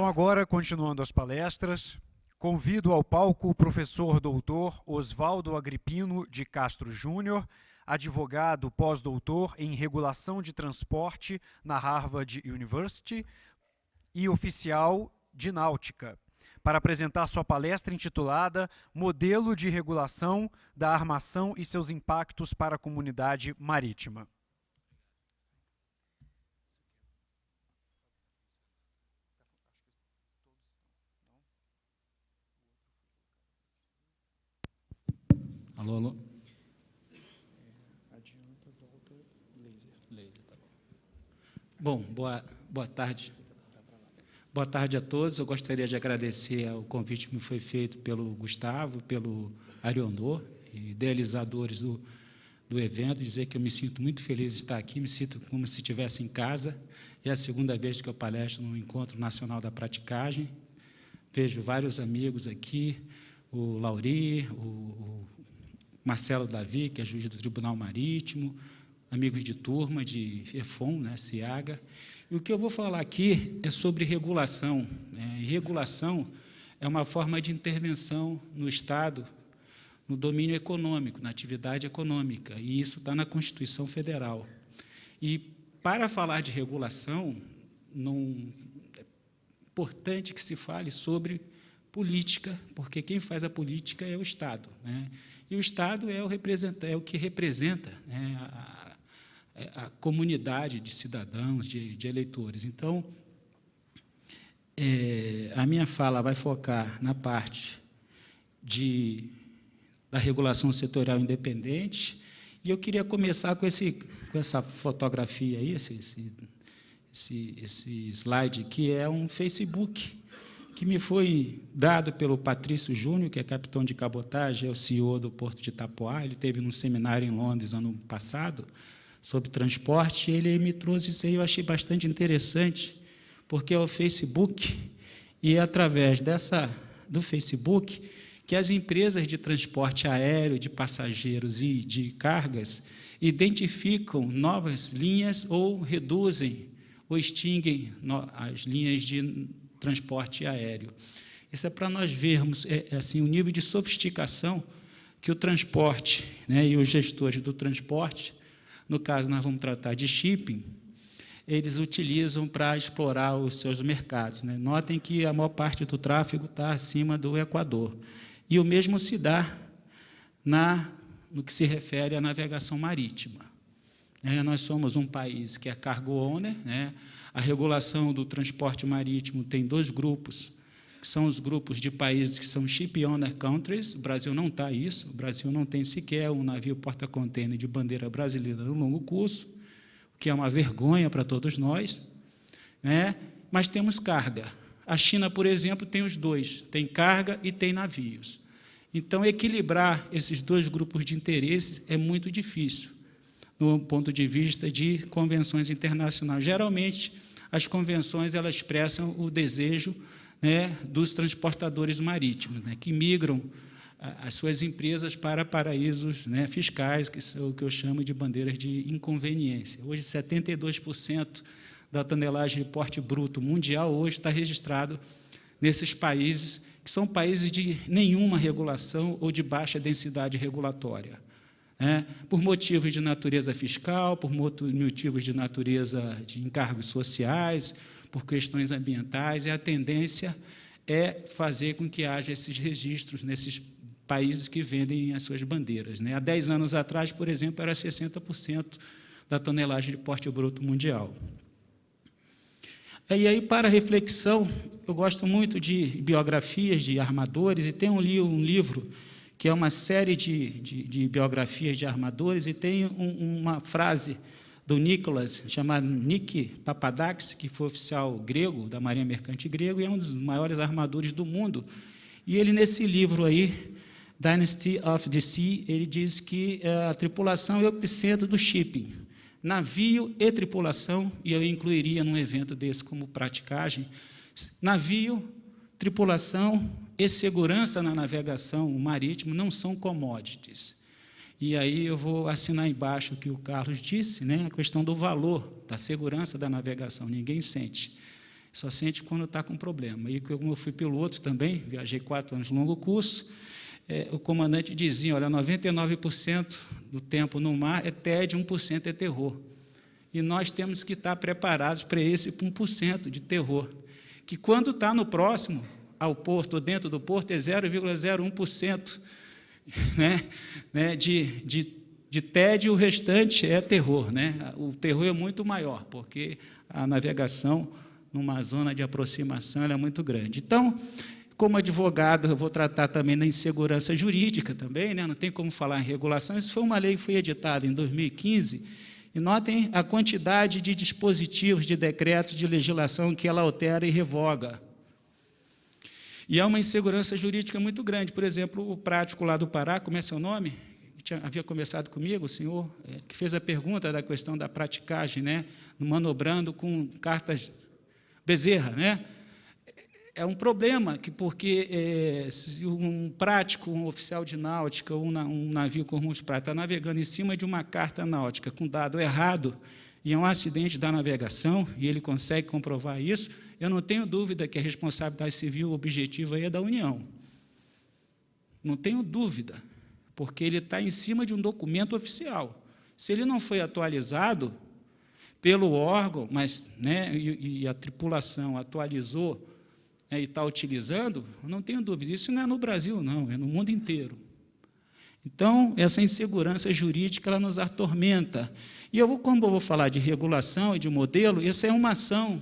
Então, agora, continuando as palestras, convido ao palco o professor doutor Oswaldo Agripino de Castro Júnior, advogado pós-doutor em regulação de transporte na Harvard University e oficial de náutica, para apresentar sua palestra intitulada Modelo de Regulação da Armação e seus Impactos para a Comunidade Marítima. Alô, alô. Adianta, volta, laser. Laser, tá bom. Bom, boa tarde. Boa tarde a todos. Eu gostaria de agradecer ao convite que me foi feito pelo Gustavo, pelo Arionor, idealizadores do evento, dizer que eu me sinto muito feliz de estar aqui, me sinto como se estivesse em casa. É a segunda vez que eu palestro no Encontro Nacional da Praticagem. Vejo vários amigos aqui, o Lauri, o Marcelo Davi, que é juiz do Tribunal Marítimo, amigos de turma, de EFON, né, CIAGA. E o que eu vou falar aqui é sobre regulação. E regulação é uma forma de intervenção no Estado, no domínio econômico, na atividade econômica, e isso está na Constituição Federal. E, para falar de regulação, é importante que se fale sobre política, porque quem faz a política é o Estado, né? E o Estado é o que representa, né, a comunidade de cidadãos, de eleitores. Então, a minha fala vai focar na parte da regulação setorial independente, e eu queria começar com essa fotografia aí, esse slide, que é um Facebook, que me foi dado pelo Patrício Júnior, que é capitão de cabotagem, é o CEO do Porto de Itapoá. Ele teve num seminário em Londres, ano passado, sobre transporte, e ele me trouxe isso aí, eu achei bastante interessante, porque é o Facebook, e é através do Facebook que as empresas de transporte aéreo, de passageiros e de cargas identificam novas linhas ou reduzem ou extinguem as linhas de transporte aéreo. Isso é para nós vermos assim, o nível de sofisticação que o transporte, né, e os gestores do transporte, no caso nós vamos tratar de shipping, eles utilizam para explorar os seus mercados, né? Notem que a maior parte do tráfego está acima do Equador. E o mesmo se dá no que se refere à navegação marítima. Nós somos um país que é cargo owner, né? A regulação do transporte marítimo tem dois grupos, que são os grupos de países que são ship owner countries. O Brasil não está isso, o Brasil não tem sequer um navio porta-container de bandeira brasileira no longo curso, o que é uma vergonha para todos nós, né? Mas temos carga. A China, por exemplo, tem os dois, tem carga e tem navios. Então, equilibrar esses dois grupos de interesse é muito difícil, no ponto de vista de convenções internacionais. Geralmente, as convenções elas expressam o desejo, né, dos transportadores marítimos, né, que migram as suas empresas para paraísos, né, fiscais, que são o que eu chamo de bandeiras de inconveniência. Hoje, 72% da tonelagem de porte bruto mundial hoje está registrado nesses países, que são países de nenhuma regulação ou de baixa densidade regulatória. Por motivos de natureza fiscal, por motivos de natureza de encargos sociais, por questões ambientais, e a tendência é fazer com que haja esses registros nesses países que vendem as suas bandeiras. Há 10 anos atrás, por exemplo, era 60% da tonelagem de porte bruto mundial. E aí, para reflexão, eu gosto muito de biografias de armadores, e tem um livro que é uma série de biografias de armadores, e tem uma frase do Nicholas, chamado Nick Papadakis, que foi oficial grego, da Marinha Mercante grego, e é um dos maiores armadores do mundo. E ele, nesse livro aí, Dynasty of the Sea, ele diz que a tripulação é o epicentro do shipping. Navio e tripulação, e eu incluiria num evento desse como praticagem, navio, tripulação e segurança na navegação marítima não são commodities. E aí eu vou assinar embaixo o que o Carlos disse, né, a questão do valor, da segurança da navegação, ninguém sente. Só sente quando está com problema. E como eu fui piloto também, viajei 4 anos de longo curso, o comandante dizia, olha, 99% do tempo no mar é tédio, 1% é terror. E nós temos que estar preparados para esse 1% de terror, que quando está no próximo ao porto, ou dentro do porto, é 0,01%, de tédio, o restante é terror. O terror é muito maior, porque a navegação numa zona de aproximação ela é muito grande. Então, como advogado, eu vou tratar também da insegurança jurídica também, não tem como falar em regulação. Isso foi uma lei que foi editada em 2015, e notem a quantidade de dispositivos, de decretos, de legislação que ela altera e revoga. E há uma insegurança jurídica muito grande. Por exemplo, o prático lá do Pará, como é seu nome? Havia conversado comigo, o senhor, que fez a pergunta da questão da praticagem, manobrando com cartas Bezerra. É um problema, porque se um prático, um oficial de náutica, ou um navio com rumos prata, está navegando em cima de uma carta náutica com dado errado, e é um acidente da navegação, e ele consegue comprovar isso, eu não tenho dúvida que a responsabilidade civil objetiva aí é da União. Não tenho dúvida, porque ele está em cima de um documento oficial. Se ele não foi atualizado pelo órgão, mas, e a tripulação atualizou, e está utilizando, eu não tenho dúvida, isso não é no Brasil, não, é no mundo inteiro. Então, essa insegurança jurídica ela nos atormenta. E como eu vou falar de regulação e de modelo, essa é uma ação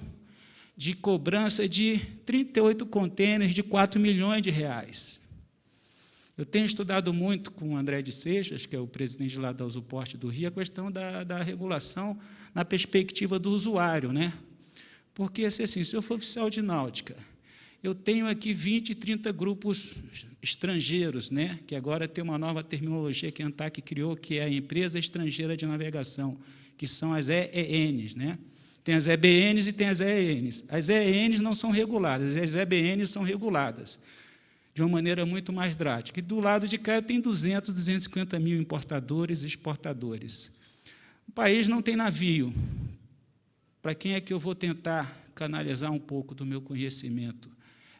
de cobrança de 38 contêineres de R$4 milhões. Eu tenho estudado muito com o André de Seixas, que é o presidente lá da Usuporte do Rio, a questão da regulação na perspectiva do usuário. Porque, assim, se eu for oficial de náutica, eu tenho aqui 20, 30 grupos estrangeiros, que agora tem uma nova terminologia que a ANTAC criou, que é a Empresa Estrangeira de Navegação, que são as EENs. Tem as EBNs e tem as EENs. As EENs não são reguladas, as EBNs são reguladas de uma maneira muito mais drástica. E do lado de cá tem 200, 250 mil importadores e exportadores. O país não tem navio. Para quem é que eu vou tentar canalizar um pouco do meu conhecimento?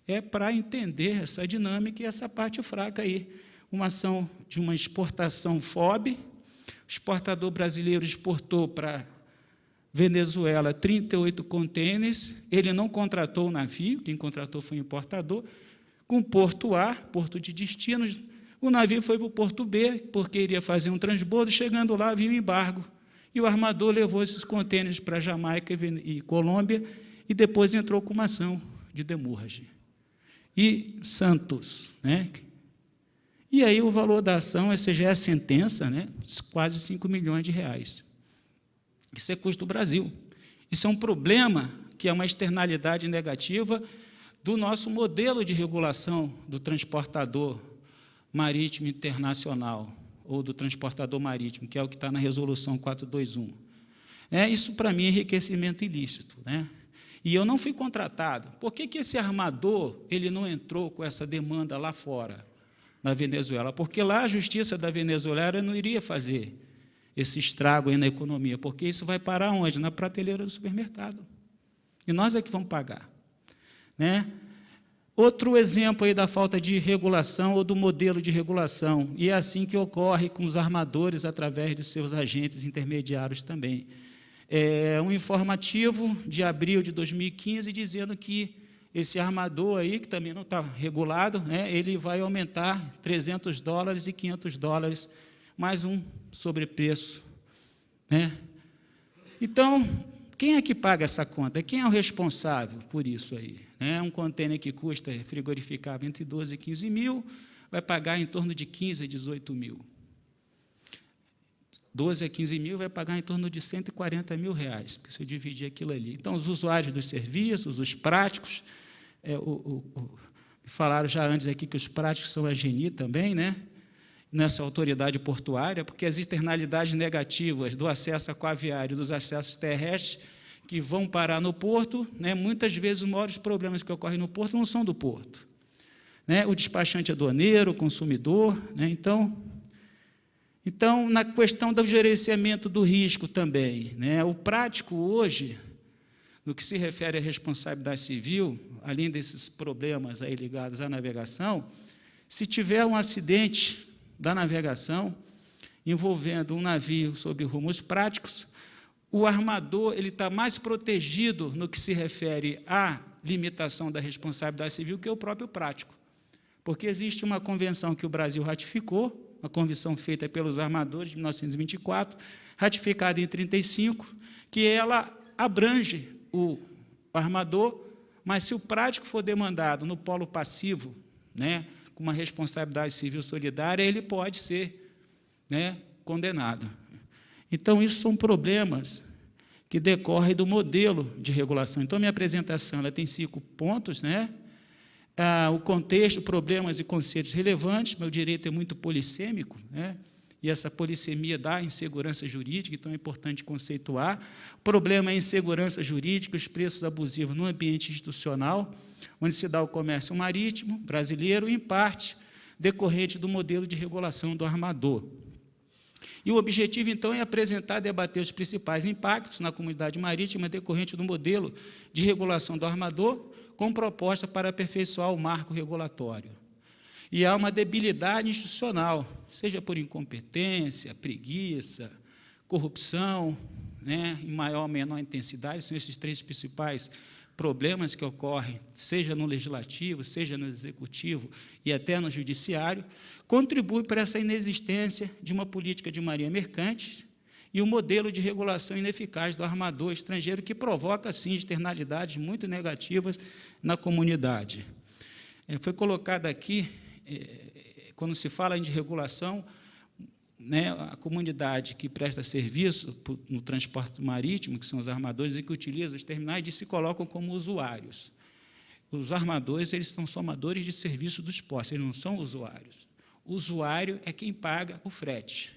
É para entender essa dinâmica e essa parte fraca aí. Uma ação de uma exportação FOB, o exportador brasileiro exportou para Venezuela 38 contêineres, ele não contratou o navio, quem contratou foi o importador, com porto A, porto de destino, o navio foi para o porto B, porque iria fazer um transbordo, chegando lá havia um embargo, e o armador levou esses contêineres para Jamaica e Colômbia, e depois entrou com uma ação de demurragem. E Santos, E aí o valor da ação, essa já é a sentença, quase R$5 milhões. Isso é custo do Brasil. Isso é um problema que é uma externalidade negativa do nosso modelo de regulação do transportador marítimo internacional, ou do transportador marítimo, que é o que está na Resolução 421. Isso, para mim, é enriquecimento ilícito. E eu não fui contratado. Por que esse armador ele não entrou com essa demanda lá fora, na Venezuela? Porque lá a justiça da Venezuela não iria fazer esse estrago aí na economia, porque isso vai parar onde? Na prateleira do supermercado. E nós é que vamos pagar. Outro exemplo aí da falta de regulação ou do modelo de regulação, e é assim que ocorre com os armadores através dos seus agentes intermediários também. Um informativo de abril de 2015 dizendo que esse armador aí, que também não está regulado, ele vai aumentar $300 e $500, mais um sobrepreço. Então, quem é que paga essa conta? Quem é o responsável por isso aí? Um contêiner que custa frigorificável entre 12 e 15 mil, vai pagar em torno de 15 a 18 mil. 12 a 15 mil vai pagar em torno de R$140 mil, porque se eu dividir aquilo ali. Então, os usuários dos serviços, os práticos, falaram já antes aqui que os práticos são a GENI também, nessa autoridade portuária, porque as externalidades negativas do acesso aquaviário, dos acessos terrestres, que vão parar no porto, muitas vezes os maiores problemas que ocorrem no porto não são do porto. O despachante aduaneiro, o consumidor. Então, na questão do gerenciamento do risco também, o prático hoje, no que se refere à responsabilidade civil, além desses problemas aí ligados à navegação, se tiver um acidente da navegação envolvendo um navio sob rumos práticos, o armador ele está mais protegido no que se refere à limitação da responsabilidade civil que o próprio prático. Porque existe uma convenção que o Brasil ratificou, uma convenção feita pelos armadores de 1924, ratificada em 1935, que ela abrange o armador, mas se o prático for demandado no polo passivo, né, com uma responsabilidade civil solidária, ele pode ser, né, condenado. Então, isso são problemas que decorrem do modelo de regulação. Então, minha apresentação ela tem 5 pontos, né? O contexto, problemas e conceitos relevantes. Meu direito é muito polissêmico, né? E essa polissemia dá insegurança jurídica, então é importante conceituar. O problema é a insegurança jurídica, os preços abusivos no ambiente institucional, onde se dá o comércio marítimo brasileiro, em parte decorrente do modelo de regulação do armador. E o objetivo, então, é apresentar e debater os principais impactos na comunidade marítima decorrente do modelo de regulação do armador, com proposta para aperfeiçoar o marco regulatório. E há uma debilidade institucional, seja por incompetência, preguiça, corrupção, né, em maior ou menor intensidade, são esses 3 principais problemas que ocorrem, seja no legislativo, seja no executivo e até no judiciário, contribui para essa inexistência de uma política de marinha mercante e um modelo de regulação ineficaz do armador estrangeiro que provoca, sim, externalidades muito negativas na comunidade. Foi colocado aqui, quando se fala de regulação, né, a comunidade que presta serviço no transporte marítimo, que são os armadores e que utilizam os terminais, se colocam como usuários. Os armadores eles são somadores de serviço dos portos, eles não são usuários. O usuário é quem paga o frete,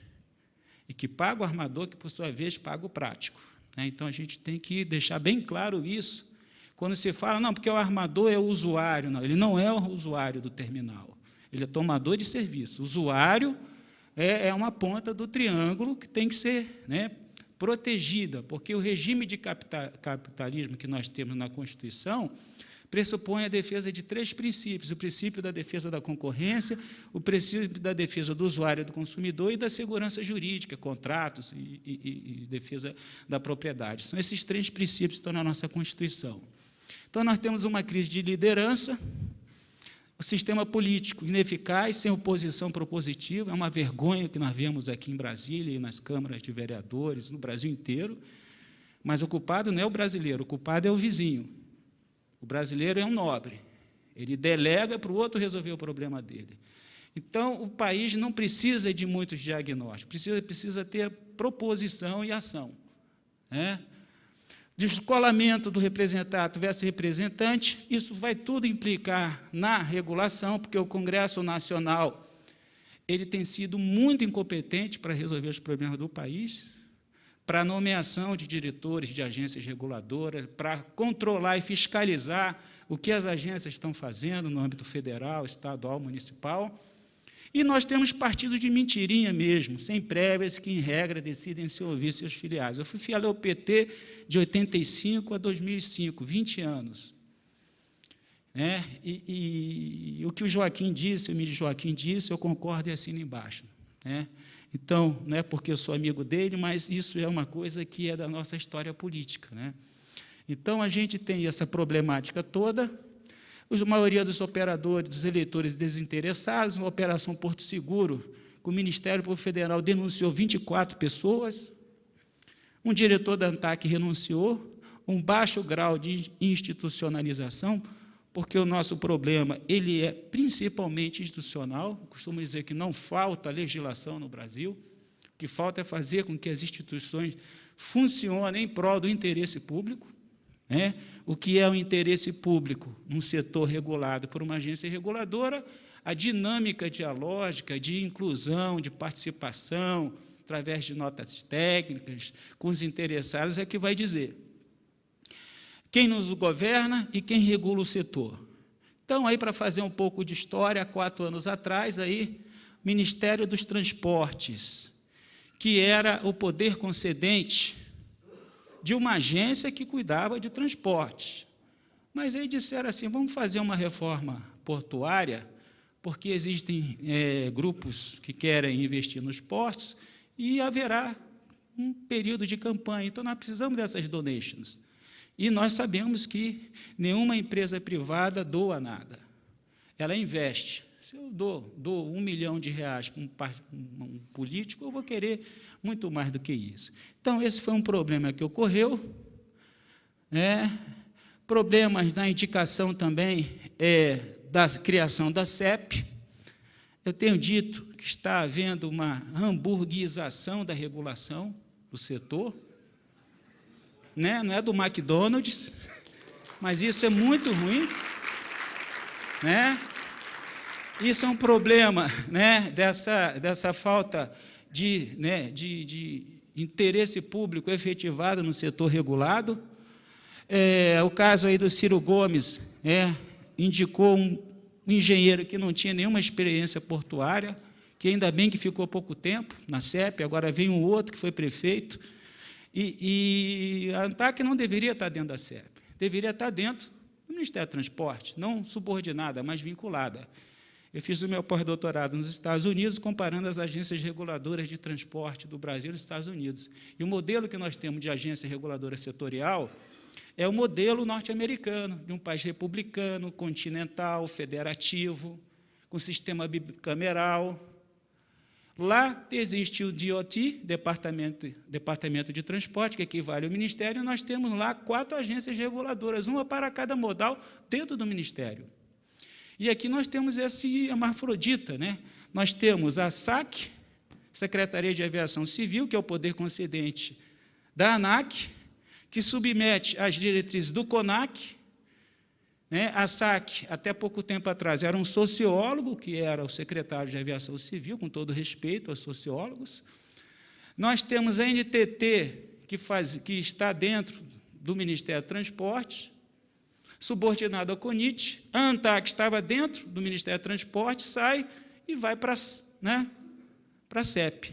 e que paga o armador, que, por sua vez, paga o prático. Então, a gente tem que deixar bem claro isso. Quando se fala, não, porque o armador é o usuário, não, ele não é o usuário do terminal, ele é tomador de serviço. O usuário é uma ponta do triângulo que tem que ser, né, protegida, porque o regime de capitalismo que nós temos na Constituição pressupõe a defesa de 3 princípios: o princípio da defesa da concorrência, o princípio da defesa do usuário e do consumidor e da segurança jurídica, contratos e defesa da propriedade. São esses 3 princípios que estão na nossa Constituição. Então, nós temos uma crise de liderança, o sistema político ineficaz, sem oposição propositiva, é uma vergonha que nós vemos aqui em Brasília e nas câmaras de vereadores, no Brasil inteiro, mas o culpado não é o brasileiro, o culpado é o vizinho. O brasileiro é um nobre, ele delega para o outro resolver o problema dele. Então, o país não precisa de muitos diagnósticos, precisa ter proposição e ação, né? Descolamento do representado versus representante, isso vai tudo implicar na regulação, porque o Congresso Nacional ele tem sido muito incompetente para resolver os problemas do país, para a nomeação de diretores de agências reguladoras, para controlar e fiscalizar o que as agências estão fazendo no âmbito federal, estadual, municipal. E nós temos partidos de mentirinha mesmo, sem prévias, que, em regra, decidem se ouvir seus filiados. Eu fui filiado ao PT de 85 a 2005, 20 anos. Né? E o que o Joaquim disse, o Emílio Joaquim disse, eu concordo e assino embaixo. Né? Então, não é porque eu sou amigo dele, mas isso é uma coisa que é da nossa história política. Né? Então, a gente tem essa problemática toda, a maioria dos operadores, dos eleitores desinteressados, uma operação Porto Seguro, que o Ministério Público Federal denunciou 24 pessoas, um diretor da ANTAC renunciou, um baixo grau de institucionalização, porque o nosso problema ele é principalmente institucional, costumo dizer que não falta legislação no Brasil, o que falta é fazer com que as instituições funcionem em prol do interesse público. Né? O que é o interesse público num setor regulado por uma agência reguladora? A dinâmica dialógica de inclusão, de participação, através de notas técnicas, com os interessados, é que vai dizer quem nos governa e quem regula o setor. Então, aí, para fazer um pouco de história, há 4 anos atrás, aí, Ministério dos Transportes, que era o poder concedente de uma agência que cuidava de transportes. Mas aí disseram assim, vamos fazer uma reforma portuária, porque existem grupos que querem investir nos portos e haverá um período de campanha. Então, nós precisamos dessas donations. E nós sabemos que nenhuma empresa privada doa nada. Ela investe. Se eu dou R$1 milhão para um político, eu vou querer muito mais do que isso. Então, esse foi um problema que ocorreu. Problemas na indicação também da criação da CEP. Eu tenho dito que está havendo uma hamburguização da regulação do setor, não é do McDonald's, mas isso é muito ruim, Isso é um problema, dessa falta de interesse público efetivado no setor regulado. O caso aí do Ciro Gomes, indicou um engenheiro que não tinha nenhuma experiência portuária, que ainda bem que ficou pouco tempo na CEP, agora vem um outro que foi prefeito, e a ANTAC não deveria estar dentro da CEP, deveria estar dentro do Ministério do Transporte, não subordinada, mas vinculada. Eu fiz o meu pós-doutorado nos Estados Unidos, comparando as agências reguladoras de transporte do Brasil e dos Estados Unidos. E o modelo que nós temos de agência reguladora setorial é o modelo norte-americano, de um país republicano, continental, federativo, com sistema bicameral. Lá existe o DOT, Departamento de Transporte, que equivale ao Ministério, e nós temos lá 4 agências reguladoras, uma para cada modal, dentro do Ministério. E aqui nós temos esse hermafrodita, Nós temos a SAC, Secretaria de Aviação Civil, que é o poder concedente da ANAC, que submete às diretrizes do CONAC. A SAC, até pouco tempo atrás, era um sociólogo, que era o secretário de Aviação Civil, com todo respeito aos sociólogos. Nós temos a NTT, que está dentro do Ministério do Transporte, subordinado ao CONIT. A ANTAC estava dentro do Ministério do Transporte, sai e vai para a CEP,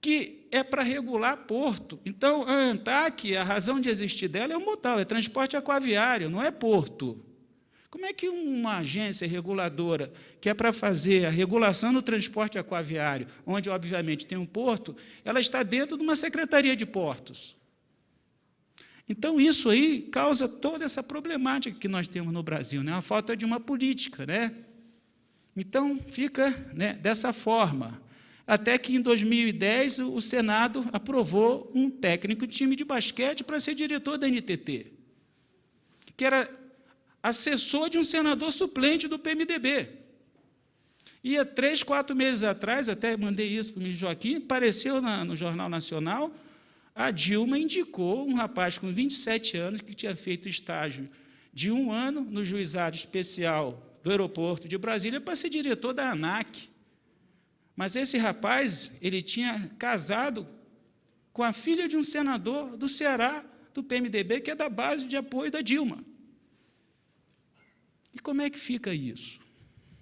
que é para regular porto. Então, a ANTAC, a razão de existir dela é o modal, é transporte aquaviário, não é porto. Como é que uma agência reguladora, que é para fazer a regulação do transporte aquaviário, onde, obviamente, tem um porto, ela está dentro de uma secretaria de portos? Então, isso aí causa toda essa problemática que nós temos no Brasil, a falta de uma política. Então, fica dessa forma. Até que, em 2010, o Senado aprovou um técnico de time de basquete para ser diretor da NTT, que era assessor de um senador suplente do PMDB. E, há 3, 4 meses atrás, até mandei isso para o ministro Joaquim, apareceu no Jornal Nacional, a Dilma indicou um rapaz com 27 anos, que tinha feito estágio de 1 ano no juizado especial do aeroporto de Brasília, para ser diretor da ANAC. Mas esse rapaz, ele tinha casado com a filha de um senador do Ceará, do PMDB, que é da base de apoio da Dilma. E como é que fica isso?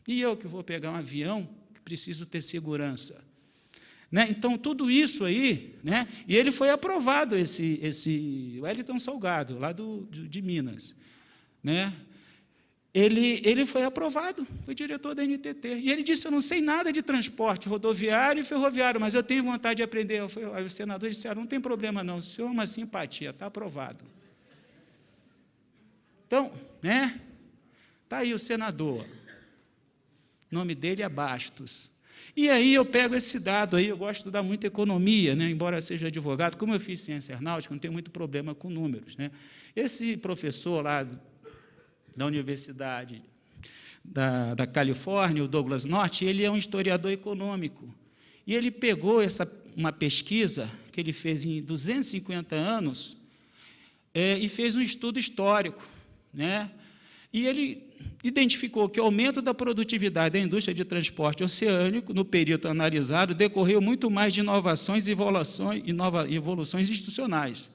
E eu que vou pegar um avião, que preciso ter segurança. Então, tudo isso aí, e ele foi aprovado, esse Wellington Salgado, lá de Minas. Ele foi aprovado, foi diretor da NTT. E ele disse, eu não sei nada de transporte rodoviário e ferroviário, mas eu tenho vontade de aprender. Aí os senadores disseram, não tem problema não, o senhor é uma simpatia, está aprovado. Então, está aí o senador, o nome dele é Bastos. E aí eu pego esse dado aí, eu gosto de estudar muito economia, embora eu seja advogado, como eu fiz ciência aeronáutica, não tenho muito problema com números. Esse professor lá da Universidade da Califórnia, o Douglas North, ele é um historiador econômico. E ele pegou uma pesquisa que ele fez em 250 anos e fez um estudo histórico. E ele identificou que o aumento da produtividade da indústria de transporte oceânico, no período analisado, decorreu muito mais de inovações e evoluções institucionais,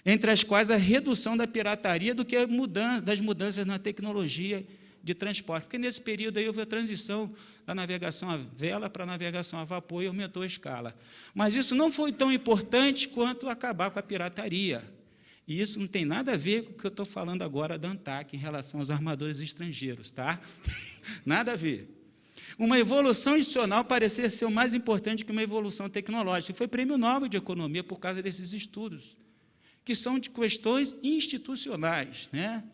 entre as quais a redução da pirataria do que das mudanças na tecnologia de transporte, porque nesse período aí houve a transição da navegação a vela para a navegação a vapor e aumentou a escala. Mas isso não foi tão importante quanto acabar com a pirataria. E isso não tem nada a ver com o que eu estou falando agora da ANTAC em relação aos armadores estrangeiros, tá? Nada a ver. Uma evolução institucional parecia ser o mais importante que uma evolução tecnológica. Foi prêmio Nobel de Economia por causa desses estudos, que são de questões institucionais, né?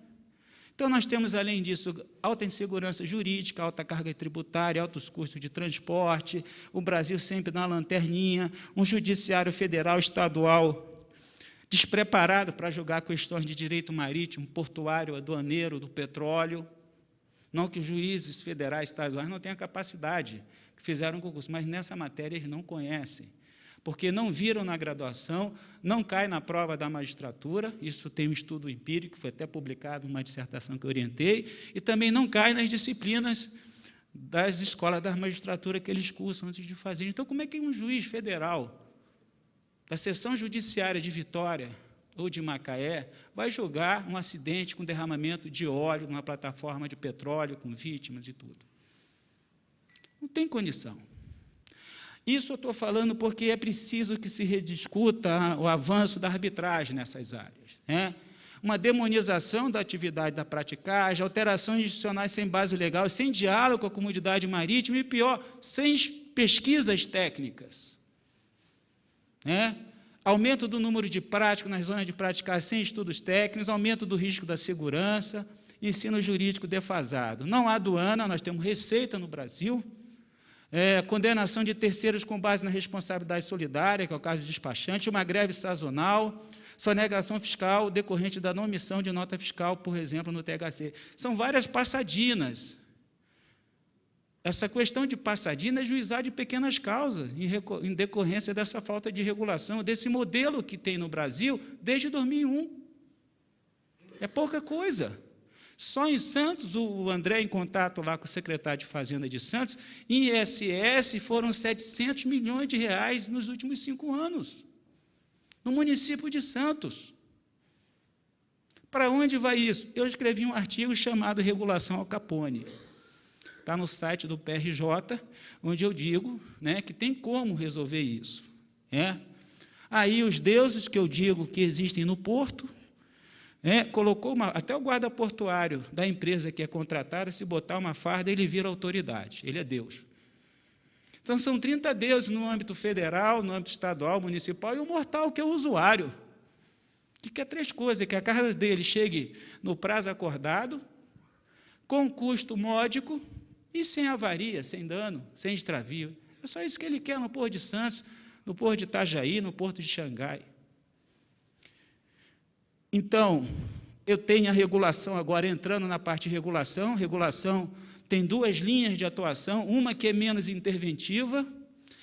Então, nós temos, além disso, alta insegurança jurídica, alta carga tributária, altos custos de transporte, o Brasil sempre na lanterninha, um judiciário federal, estadual, despreparado para julgar questões de direito marítimo, portuário, aduaneiro, do petróleo. Não que os juízes federais, estaduais, não tenham capacidade, que fizeram um concurso, mas nessa matéria eles não conhecem, porque não viram na graduação, não cai na prova da magistratura, isso tem um estudo empírico, foi até publicado uma dissertação que eu orientei, e também não cai nas disciplinas das escolas da magistratura que eles cursam antes de fazer. Então, como é que um juiz federal da seção judiciária de Vitória ou de Macaé vai julgar um acidente com derramamento de óleo numa plataforma de petróleo, com vítimas e tudo? Não tem condição. Isso eu estou falando porque é preciso que se rediscuta o avanço da arbitragem nessas áreas, né? Uma demonização da atividade da praticagem, alterações institucionais sem base legal, sem diálogo com a comunidade marítima e, pior, sem pesquisas técnicas, né? Aumento do número de práticos nas zonas de praticagem sem estudos técnicos, aumento do risco da segurança, ensino jurídico defasado. Não há aduana, nós temos receita no Brasil, condenação de terceiros com base na responsabilidade solidária, que é o caso do despachante, uma greve sazonal, sonegação fiscal decorrente da não emissão de nota fiscal, por exemplo, no THC. São várias passadinas. Essa questão de passadina é juizar de pequenas causas, em decorrência dessa falta de regulação, desse modelo que tem no Brasil desde 2001. É pouca coisa. Só em Santos, o André, em contato lá com o secretário de Fazenda de Santos, em ISS foram 700 milhões de reais nos últimos 5 anos, no município de Santos. Para onde vai isso? Eu escrevi um artigo chamado Regulação ao Capone. Está no site do PRJ, onde eu digo, né, que tem como resolver isso. Aí os deuses que eu digo que existem no porto, colocou até o guarda portuário da empresa que é contratada, se botar uma farda, ele vira autoridade, ele é Deus. Então, são 30 deuses no âmbito federal, no âmbito estadual, municipal, e o mortal, que é o usuário, que quer 3 coisas: que a carga dele chegue no prazo acordado, com custo módico e sem avaria, sem dano, sem extravio. É só isso que ele quer no Porto de Santos, no Porto de Itajaí, no Porto de Xangai. Então, eu tenho a regulação agora, entrando na parte de regulação. Regulação tem 2 linhas de atuação, uma que é menos interventiva,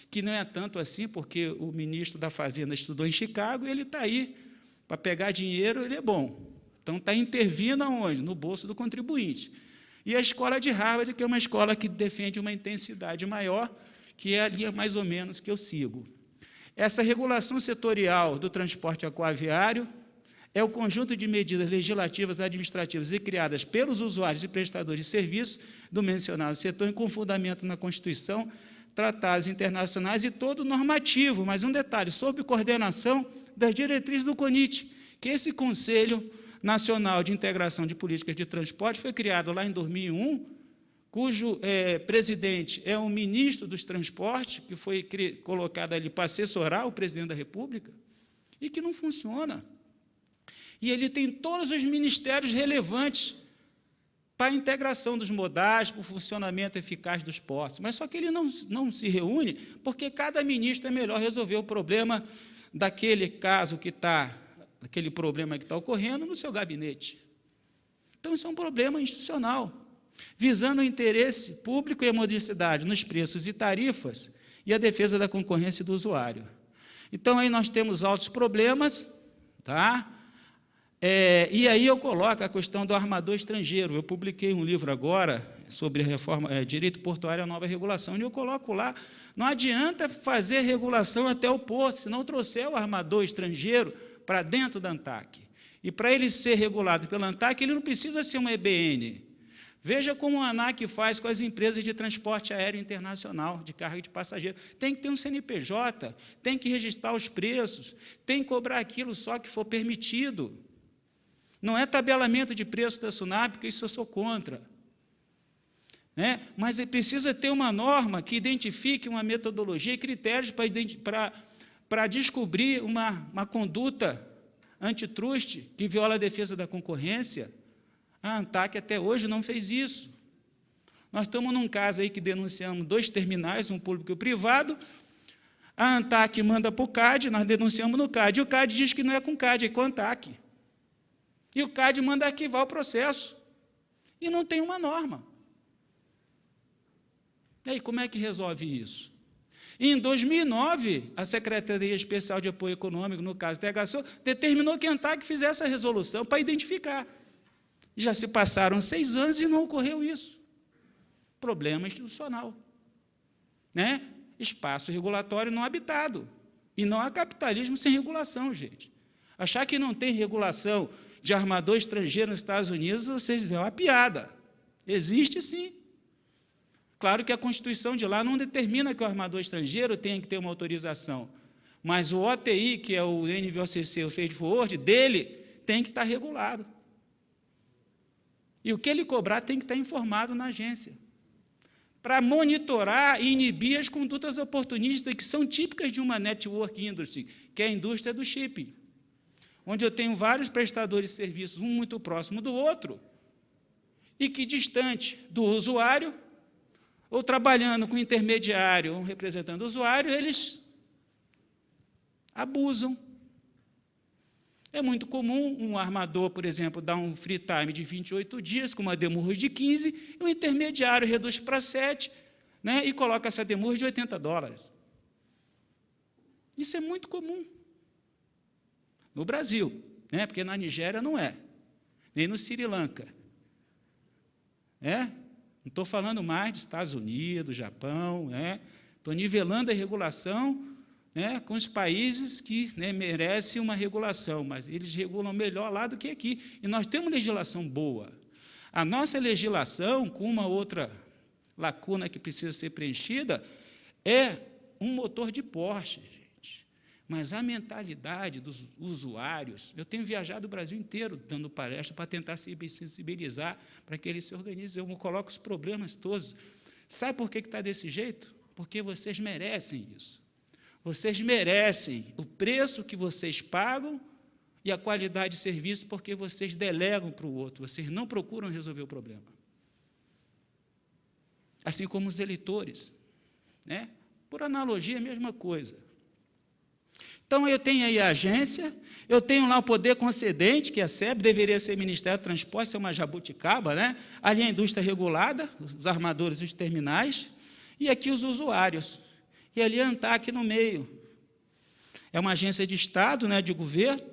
que não é tanto assim, porque o ministro da Fazenda estudou em Chicago e ele está aí para pegar dinheiro, ele é bom. Então, está intervindo aonde? No bolso do contribuinte. E a escola de Harvard, que é uma escola que defende uma intensidade maior, que é a linha mais ou menos que eu sigo. Essa regulação setorial do transporte aquaviário é o conjunto de medidas legislativas, administrativas e criadas pelos usuários e prestadores de serviços do mencionado setor, com fundamento na Constituição, tratados internacionais e todo normativo, mas um detalhe, sob coordenação das diretrizes do CONIT, que esse Conselho Nacional de Integração de Políticas de Transporte foi criado lá em 2001, cujo presidente é um ministro dos transportes, que foi colocado ali para assessorar o presidente da República, e que não funciona. E ele tem todos os ministérios relevantes para a integração dos modais, para o funcionamento eficaz dos portos. Mas só que ele não se reúne, porque cada ministro é melhor resolver o problema daquele caso que está, aquele problema que está ocorrendo no seu gabinete. Então, isso é um problema institucional, visando o interesse público e a modicidade nos preços e tarifas e a defesa da concorrência do usuário. Então, aí nós temos altos problemas, tá? E aí eu coloco a questão do armador estrangeiro. Eu publiquei um livro agora sobre reforma, direito portuário e a nova regulação, onde eu coloco lá, não adianta fazer regulação até o porto, se não trouxer o armador estrangeiro para dentro da ANTAC. E para ele ser regulado pela ANTAC, ele não precisa ser uma EBN. Veja como a ANAC faz com as empresas de transporte aéreo internacional, de carga de passageiro. Tem que ter um CNPJ, tem que registrar os preços, tem que cobrar aquilo só que for permitido. Não é tabelamento de preço da SUNAP, porque isso eu sou contra. Né? Mas precisa ter uma norma que identifique uma metodologia e critérios para descobrir uma conduta antitruste que viola a defesa da concorrência. A ANTAC até hoje não fez isso. Nós estamos num caso aí que denunciamos 2 terminais, um público e um privado. A ANTAC manda para o CAD, nós denunciamos no CAD, e o CAD diz que não é com o CAD, é com a ANTAC. E o CAD manda arquivar o processo. E não tem uma norma. E aí, como é que resolve isso? Em 2009, a Secretaria Especial de Apoio Econômico, no caso da THSO, determinou que a ANTAC fizesse a resolução para identificar. Já se passaram 6 anos e não ocorreu isso. Problema institucional. Né? Espaço regulatório não habitado. E não há capitalismo sem regulação, gente. Achar que não tem regulação de armador estrangeiro nos Estados Unidos, vocês veem uma piada. Existe, sim. Claro que a Constituição de lá não determina que o armador estrangeiro tenha que ter uma autorização, mas o OTI, que é o NVOCC, o Trade Forward, dele tem que estar regulado. E o que ele cobrar tem que estar informado na agência, para monitorar e inibir as condutas oportunistas que são típicas de uma network industry, que é a indústria do shipping, onde eu tenho vários prestadores de serviços, um muito próximo do outro, e que, distante do usuário, ou trabalhando com intermediário, ou representando o usuário, eles abusam. É muito comum um armador, por exemplo, dar um free time de 28 dias, com uma demurragem de 15, e o intermediário reduz para 7, né, e coloca essa demurragem de $80. Isso é muito comum no Brasil, né, porque na Nigéria não é, nem no Sri Lanka. Não estou falando mais dos Estados Unidos, Japão, estou nivelando a regulação, com os países que, merecem uma regulação, mas eles regulam melhor lá do que aqui. E nós temos legislação boa. A nossa legislação, com uma outra lacuna que precisa ser preenchida, é um motor de Porsche, gente. Mas a mentalidade dos usuários, eu tenho viajado o Brasil inteiro dando palestra para tentar se sensibilizar para que eles se organizem. Eu coloco os problemas todos. Sabe por que está desse jeito? Porque vocês merecem isso. Vocês merecem o preço que vocês pagam e a qualidade de serviço porque vocês delegam para o outro, vocês não procuram resolver o problema. Assim como os eleitores. Por analogia, a mesma coisa. Então, eu tenho aí a agência, eu tenho lá o poder concedente, que é a SEB, deveria ser Ministério do Transporte, isso é uma jabuticaba, ali a indústria regulada, os armadores e os terminais, e aqui os usuários. E ali a ANTAC no meio. É uma agência de Estado, de governo,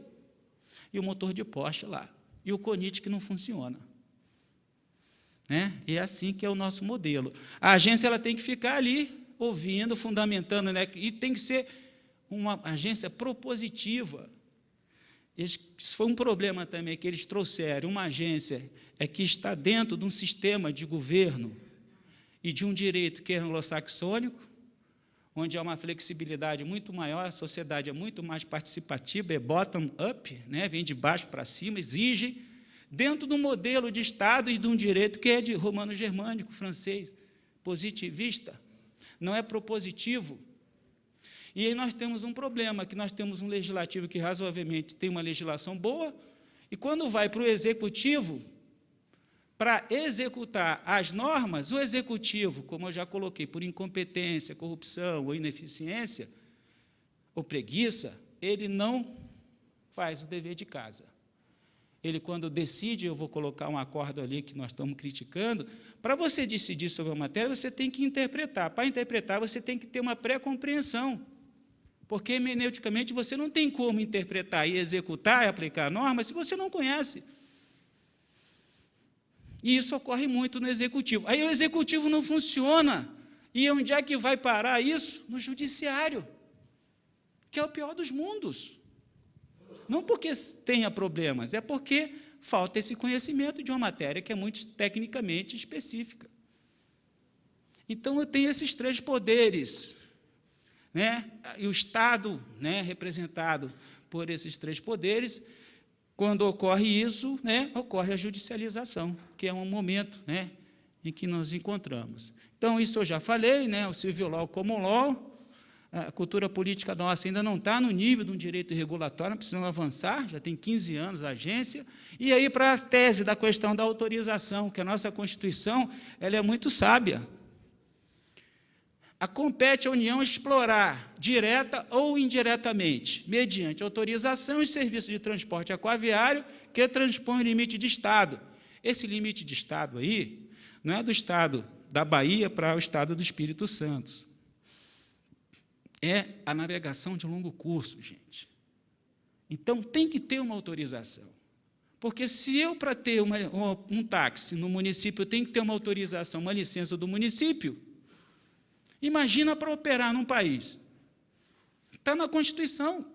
e o motor de Porsche lá. E o CONIT que não funciona. E é assim que é o nosso modelo. A agência ela tem que ficar ali, ouvindo, fundamentando, e tem que ser uma agência propositiva. Isso foi um problema também que eles trouxeram. Uma agência que está dentro de um sistema de governo e de um direito que é anglo-saxônico, onde há uma flexibilidade muito maior, a sociedade é muito mais participativa, é bottom-up, vem de baixo para cima, exige, dentro de um modelo de Estado e de um direito que é de romano-germânico, francês, positivista, não é propositivo. E aí nós temos um problema, que nós temos um legislativo que razoavelmente tem uma legislação boa, e quando vai para o executivo, para executar as normas, o executivo, como eu já coloquei, por incompetência, corrupção ou ineficiência, ou preguiça, ele não faz o dever de casa. Ele, quando decide, eu vou colocar um acordo ali que nós estamos criticando, para você decidir sobre a matéria, você tem que interpretar. Para interpretar, você tem que ter uma pré-compreensão, porque, hermeneuticamente, você não tem como interpretar e executar e aplicar a norma se você não conhece. E isso ocorre muito no executivo. Aí o executivo não funciona. E onde é que vai parar isso? No judiciário, que é o pior dos mundos. Não porque tenha problemas, é porque falta esse conhecimento de uma matéria que é muito tecnicamente específica. Então, eu tenho esses três poderes, né? E o Estado, né, representado por esses três poderes, quando ocorre isso, né, ocorre a judicialização, que é um momento, né, em que nos encontramos. Então, isso eu já falei, né, o civil law, common law, a cultura política nossa ainda não está no nível de um direito regulatório, precisamos avançar, já tem 15 anos a agência. E aí, para a tese da questão da autorização, que a nossa Constituição ela é muito sábia. Compete à União explorar, direta ou indiretamente, mediante autorização e serviço de transporte aquaviário que transpõe o limite de Estado. Esse limite de Estado aí não é do Estado da Bahia para o Estado do Espírito Santo. É a navegação de longo curso, gente. Então, tem que ter uma autorização. Porque se eu, para ter um táxi no município, eu tenho que ter uma autorização, uma licença do município, imagina para operar num país. Está na Constituição.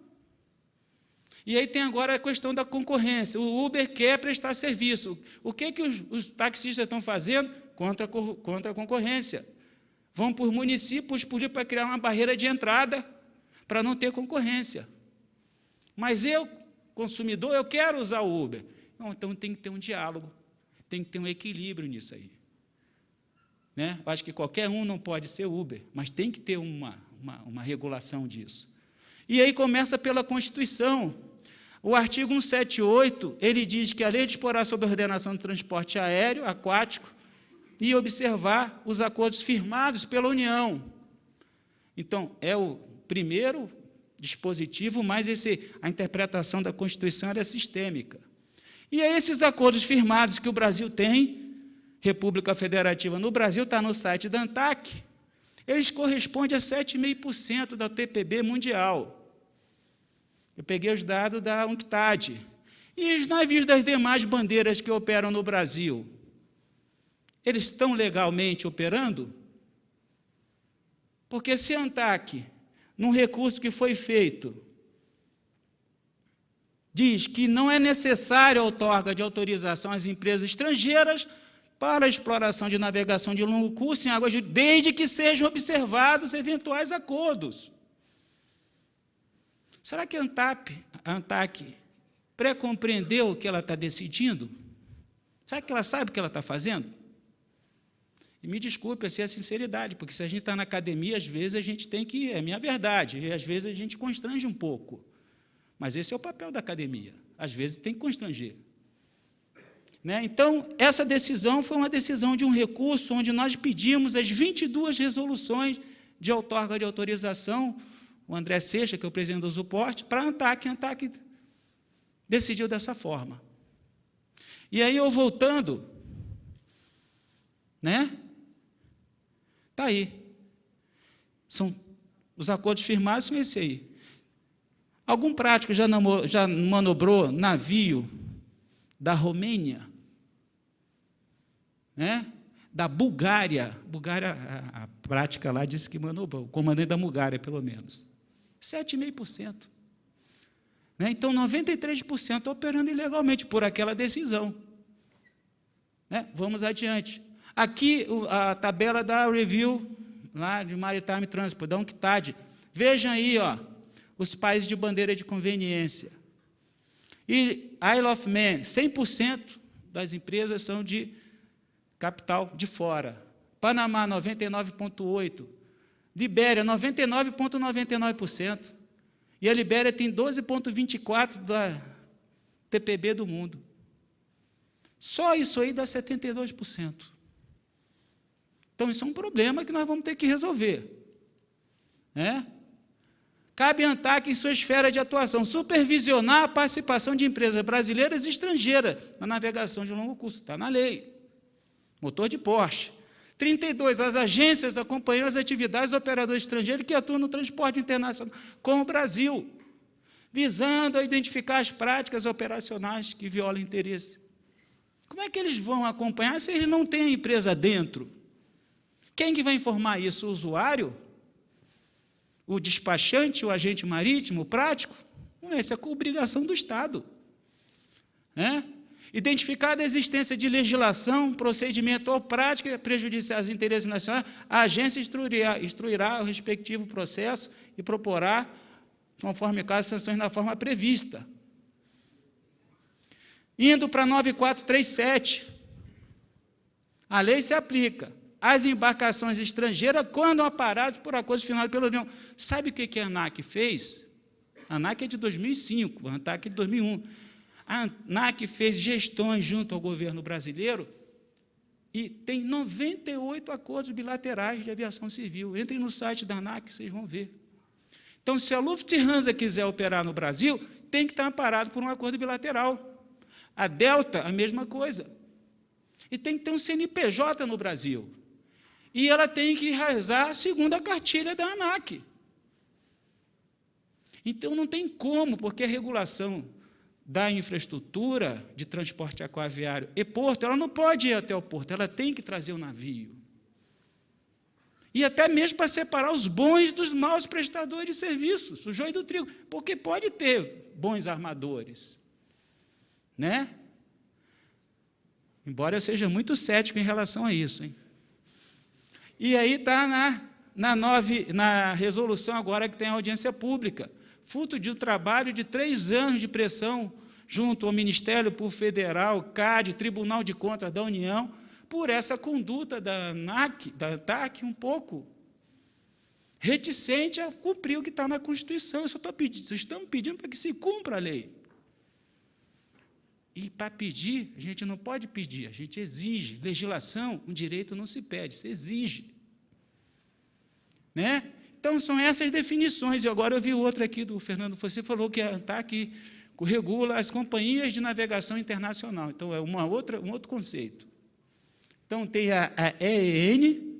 E aí tem agora a questão da concorrência. O Uber quer prestar serviço. O que os taxistas estão fazendo? Contra a concorrência. Vão por municípios para criar uma barreira de entrada para não ter concorrência. Mas eu, consumidor, eu quero usar o Uber. Não, então tem que ter um diálogo, tem que ter um equilíbrio nisso aí. Né? Eu acho que qualquer um não pode ser Uber, mas tem que ter uma regulação disso. E aí começa pela Constituição. O artigo 178, ele diz que a lei disporá sobre a ordenação do transporte aéreo, aquático, e observar os acordos firmados pela União. Então, é o primeiro dispositivo, mas a interpretação da Constituição era sistêmica. E é esses acordos firmados que o Brasil tem, República Federativa no Brasil, está no site da ANTAC, eles correspondem a 7,5% da TPB mundial. Eu peguei os dados da UNCTAD. E os navios das demais bandeiras que operam no Brasil, eles estão legalmente operando? Porque se a ANTAC, num recurso que foi feito, diz que não é necessário a outorga de autorização às empresas estrangeiras para a exploração de navegação de longo curso em águas, desde que sejam observados eventuais acordos. Será que a ANTAC pré-compreendeu o que ela está decidindo? Será que ela sabe o que ela está fazendo? E me desculpe, essa é a sinceridade, porque se a gente está na academia, às vezes a gente tem que... É minha verdade, e às vezes a gente constrange um pouco. Mas esse é o papel da academia. Às vezes tem que constranger. Né? Então, essa decisão foi uma decisão de um recurso onde nós pedimos as 22 resoluções de outorga de autorização, o André Seixas, que é o presidente do Suporte, para a ANTAC. A ANTAC decidiu dessa forma. E aí, eu voltando, né? Está aí. Os acordos firmados são esse aí. Algum prático já manobrou navio da Romênia, né? Da Bulgária. Bulgária, a prática lá disse que manobrou, o comandante da Bulgária, pelo menos. 7,5%. Né? Então, 93% operando ilegalmente por aquela decisão. Né? Vamos adiante. Aqui, a tabela da review lá de Maritime Transport, da UNCTAD. Vejam aí, ó, os países de bandeira de conveniência. E Isle of Man, 100% das empresas são de capital de fora. Panamá, 99,8%. Libéria, 99,99%. E a Libéria tem 12,24% da TPB do mundo. Só isso aí dá 72%. Então, isso é um problema que nós vamos ter que resolver. Né? Cabe à ANTAC, em sua esfera de atuação, supervisionar a participação de empresas brasileiras e estrangeiras na navegação de longo curso. Está na lei. Motor de Porsche. 32. As agências acompanham as atividades dos operadores estrangeiros que atuam no transporte internacional com o Brasil, visando a identificar as práticas operacionais que violam interesse. Como é que eles vão acompanhar se eles não têm a empresa dentro? Quem que vai informar isso? O usuário? O despachante, o agente marítimo, o prático? Não, essa é a obrigação do Estado. Né? Identificada a existência condição, procedimento ou prática prejudiciais aos interesses nacionais, a agência instruirá o respectivo processo e proporá, conforme o caso, sanções na forma prevista. Indo para 9437, a lei se aplica às embarcações estrangeiras quando amparadas por acordo firmado pela União. Sabe o que a ANAC fez? A ANAC é de 2005, a ANTAC é de 2001. A ANAC fez gestões junto ao governo brasileiro e tem 98 acordos bilaterais de aviação civil. Entrem no site da ANAC, vocês vão ver. Então, se a Lufthansa quiser operar no Brasil, tem que estar amparado por um acordo bilateral. A Delta, a mesma coisa. E tem que ter um CNPJ no Brasil. E ela tem que rezar segundo a cartilha da ANAC. Então, não tem como, porque a regulação da infraestrutura de transporte aquaviário e porto, ela não pode ir até o porto, ela tem que trazer o navio. E até mesmo para separar os bons dos maus prestadores de serviços, o joio do trigo, porque pode ter bons armadores, né? Embora eu seja muito cético em relação a isso, hein? E aí está na resolução agora que tem audiência pública, fruto de um trabalho de 3 anos de pressão junto ao Ministério Público Federal, CAD, Tribunal de Contas da União, por essa conduta da ANTAC um pouco reticente a cumprir o que está na Constituição. Estamos pedindo para que se cumpra a lei. E, para pedir, a gente não pode pedir, a gente exige. Legislação, um direito não se pede, se exige. Né? Então, são essas definições. E agora eu vi outra aqui do Fernando, você falou que a ANTAC regula as companhias de navegação internacional. Então, é um outro conceito. Então, tem a EEN,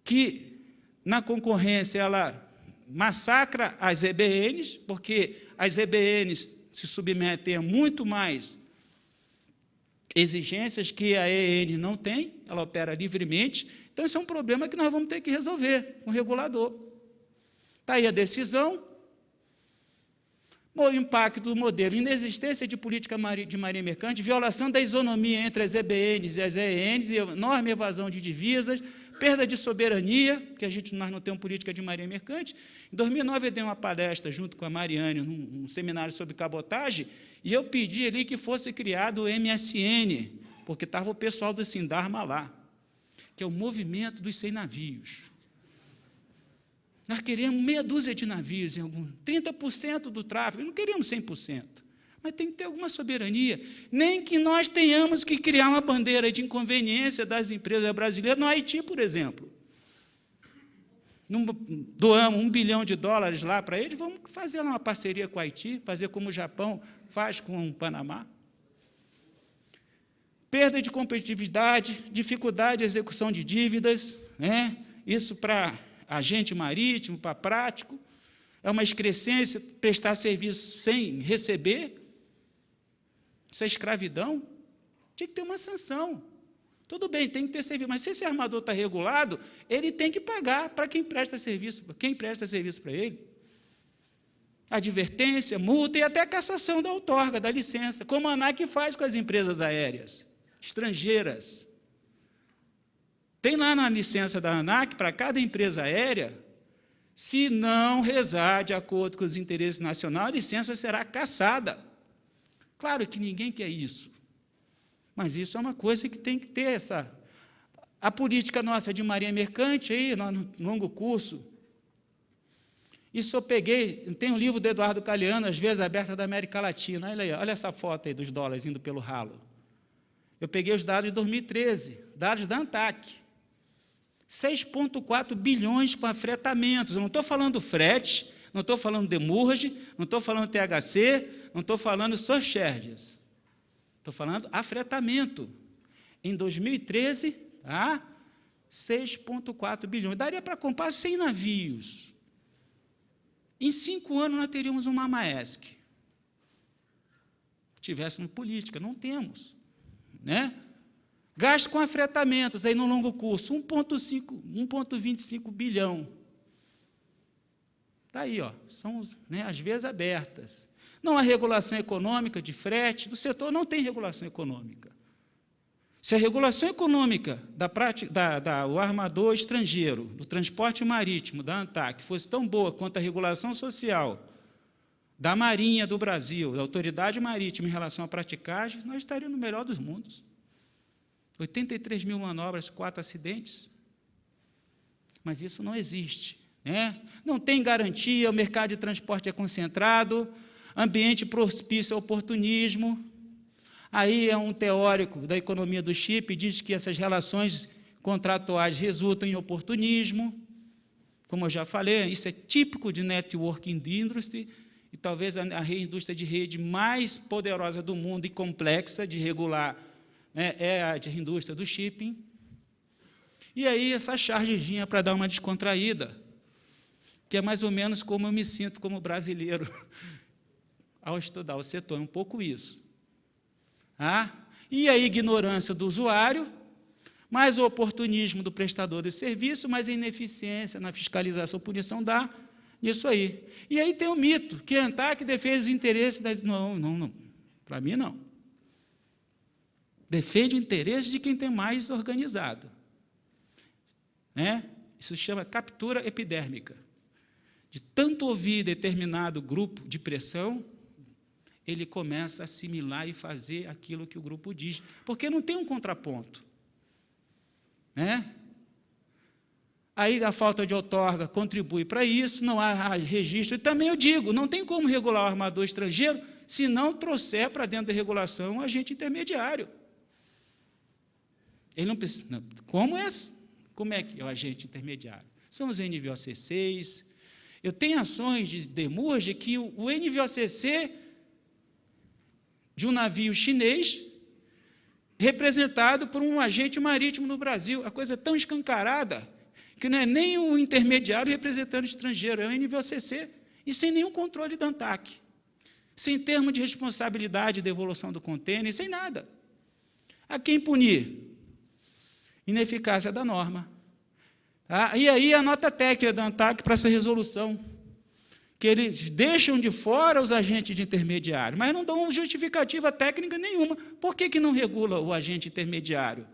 que, na concorrência, ela massacra as EBNs, porque as EBNs se submetem a muito mais exigências que a EEN não tem, ela opera livremente. Então, isso é um problema que nós vamos ter que resolver com o regulador. Está aí a decisão. O impacto do modelo, inexistência de política de marinha mercante, violação da isonomia entre as EBNs e as EENs, enorme evasão de divisas, perda de soberania, porque nós não temos política de marinha mercante. Em 2009, eu dei uma palestra junto com a Mariane, num seminário sobre cabotagem, e eu pedi ali que fosse criado o MSN, porque estava o pessoal do Sindarma lá, que é o movimento dos sem navios. Nós queremos meia dúzia de navios, 30% do tráfego, não queremos 100%, mas tem que ter alguma soberania, nem que nós tenhamos que criar uma bandeira de inconveniência das empresas brasileiras no Haiti, por exemplo. Doamos $1 bilhão lá para eles, vamos fazer uma parceria com o Haiti, fazer como o Japão faz com o Panamá. Perda de competitividade, dificuldade de execução de dívidas, né? Isso para agente marítimo, para prático, é uma excrescência prestar serviço sem receber, isso é escravidão, tinha que ter uma sanção. Tudo bem, tem que ter serviço, mas se esse armador está regulado, ele tem que pagar para quem presta serviço para ele. Advertência, multa e até cassação da outorga, da licença, como a ANAC faz com as empresas aéreas estrangeiras. Tem lá na licença da ANAC, para cada empresa aérea, se não rezar de acordo com os interesses nacionais, a licença será cassada. Claro que ninguém quer isso, mas isso é uma coisa que tem que ter a política nossa de marinha mercante, aí, no longo curso. Isso eu peguei, tem um livro do Eduardo Galeano, As Vias Abertas da América Latina. Olha aí, olha essa foto aí dos dólares indo pelo ralo. Eu peguei os dados de 2013, dados da ANTAC. 6,4 bilhões com afretamentos. Eu não estou falando frete, não estou falando demurrage, não estou falando THC, não estou falando surcharges. Estou falando afretamento. Em 2013, 6,4 bilhões. Daria para comprar 100 navios. Em 5 anos, nós teríamos uma Maersk. Tivéssemos política, não temos. Né? Gasto com afretamentos, aí no longo curso, 1,25 bilhão. Está aí, ó, são as vias abertas. Não há regulação econômica de frete, do setor não tem regulação econômica. Se a regulação econômica o armador estrangeiro, do transporte marítimo, da ANTAC, fosse tão boa quanto a regulação social da Marinha do Brasil, da Autoridade Marítima em relação à praticagem, nós estaríamos no melhor dos mundos. 83 mil manobras, 4 acidentes. Mas isso não existe. Não tem garantia, o mercado de transporte é concentrado, ambiente propício ao oportunismo. Aí é um teórico da economia do chip, diz que essas relações contratuais resultam em oportunismo. Como eu já falei, isso é típico de network industry, e talvez a indústria de rede mais poderosa do mundo e complexa de regular é a de indústria do shipping. E aí essa chargezinha para dar uma descontraída, que é mais ou menos como eu me sinto como brasileiro ao estudar o setor, um pouco isso. E a ignorância do usuário, mais o oportunismo do prestador de serviço, mais a ineficiência na fiscalização, punição dá nisso aí. E aí tem o mito, que a ANTAC defende os interesses das... Não, para mim não. Defende o interesse de quem tem mais organizado. Isso se chama captura epidérmica. De tanto ouvir determinado grupo de pressão, ele começa a assimilar e fazer aquilo que o grupo diz, porque não tem um contraponto. Aí a falta de outorga contribui para isso, não há registro. E também eu digo, não tem como regular o armador estrangeiro se não trouxer para dentro da regulação um agente intermediário. Ele não precisa. Como é que é o agente intermediário? São os NVOCCs. Eu tenho ações de demurge que o NVOCC de um navio chinês, representado por um agente marítimo no Brasil. A coisa é tão escancarada que não é nem o intermediário representando o estrangeiro, é o NVOCC, e sem nenhum controle da ANTAC, sem termo de responsabilidade de devolução do contêiner, sem nada. A quem punir? Ineficácia da norma. E aí a nota técnica da ANTAC para essa resolução, que eles deixam de fora os agentes de intermediário, mas não dão justificativa técnica nenhuma. Por que não regula o agente intermediário?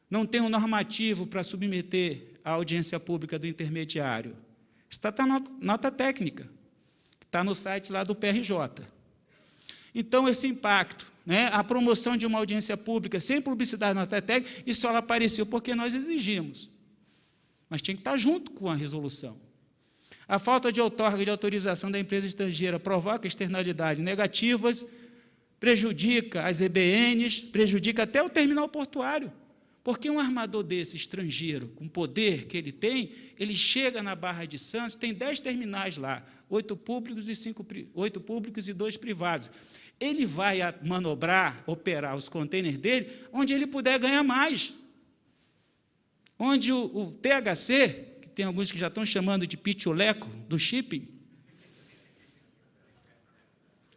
Não tem um normativo para submeter à audiência pública do intermediário. Está na nota técnica, está no site lá do PRJ. Então, esse impacto, a promoção de uma audiência pública sem publicidade na nota técnica, isso só apareceu porque nós exigimos. Mas tinha que estar junto com a resolução. A falta de outorga de autorização da empresa estrangeira provoca externalidades negativas, prejudica as EBNs, prejudica até o terminal portuário, porque um armador desse estrangeiro, com o poder que ele tem, ele chega na Barra de Santos, tem 10 terminais lá, 8 públicos e 2 privados. Ele vai manobrar, operar os contêineres dele, onde ele puder ganhar mais. Onde o THC, tem alguns que já estão chamando de pituleco do shipping,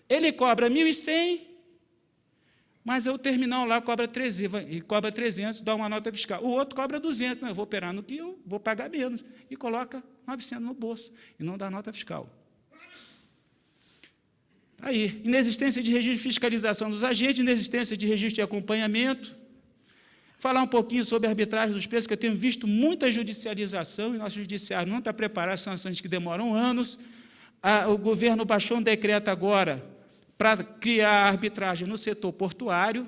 ele cobra 1.100, mas o terminal lá cobra 300, dá uma nota fiscal. O outro cobra 200, eu vou operar no que eu vou pagar menos, e coloca 900 no bolso, e não dá nota fiscal. Aí, inexistência de registro de fiscalização dos agentes, inexistência de registro de acompanhamento. Falar um pouquinho sobre a arbitragem dos preços, que eu tenho visto muita judicialização, e nosso judiciário não está preparado, são ações que demoram anos. O governo baixou um decreto agora para criar a arbitragem no setor portuário.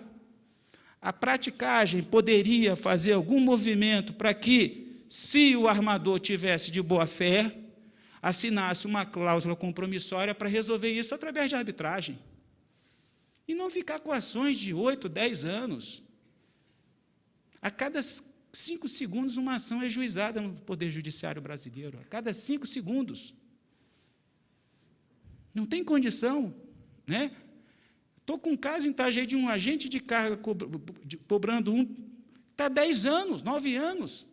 A praticagem poderia fazer algum movimento para que, se o armador tivesse de boa-fé, assinasse uma cláusula compromissória para resolver isso através de arbitragem. E não ficar com ações de 8, 10 anos. A cada 5 segundos, uma ação é juizada no Poder Judiciário brasileiro. A cada 5 segundos. Não tem condição. Estou com um caso em Itajaí de um agente de carga cobrando está há 10 anos, 9 anos.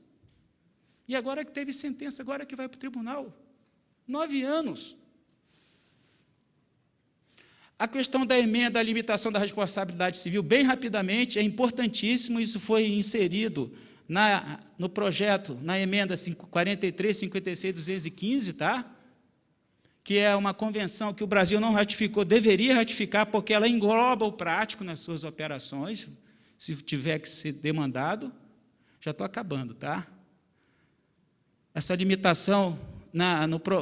E agora que teve sentença, agora que vai para o tribunal. 9 anos. A questão da emenda à limitação da responsabilidade civil, bem rapidamente, é importantíssimo, isso foi inserido no projeto, na emenda 43, 56, 215, tá? que é uma convenção que o Brasil não ratificou, deveria ratificar, porque ela engloba o prático nas suas operações, se tiver que ser demandado. Já estou acabando, tá? Essa limitação,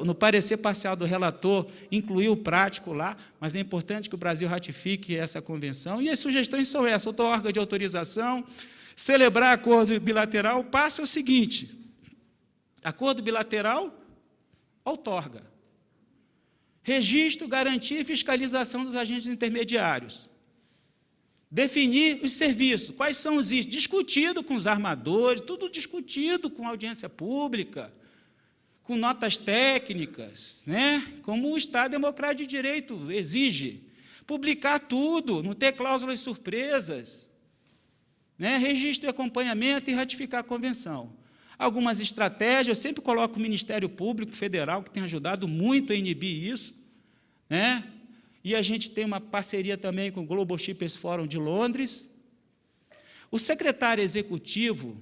no parecer parcial do relator, incluiu o prático lá, mas é importante que o Brasil ratifique essa convenção. E as sugestões são essas: outra órgão de autorização, celebrar acordo bilateral. O passo é o seguinte: acordo bilateral, outorga. Registro, garantia e fiscalização dos agentes intermediários. Definir os serviços, quais são os itens, discutido com os armadores, tudo discutido com audiência pública, com notas técnicas, né? Como o Estado Democrático de Direito exige. Publicar tudo, não ter cláusulas surpresas, né? Registro e acompanhamento e ratificar a convenção. Algumas estratégias, eu sempre coloco o Ministério Público Federal, que tem ajudado muito a inibir isso, né? E a gente tem uma parceria também com o Global Shippers Forum de Londres. O secretário executivo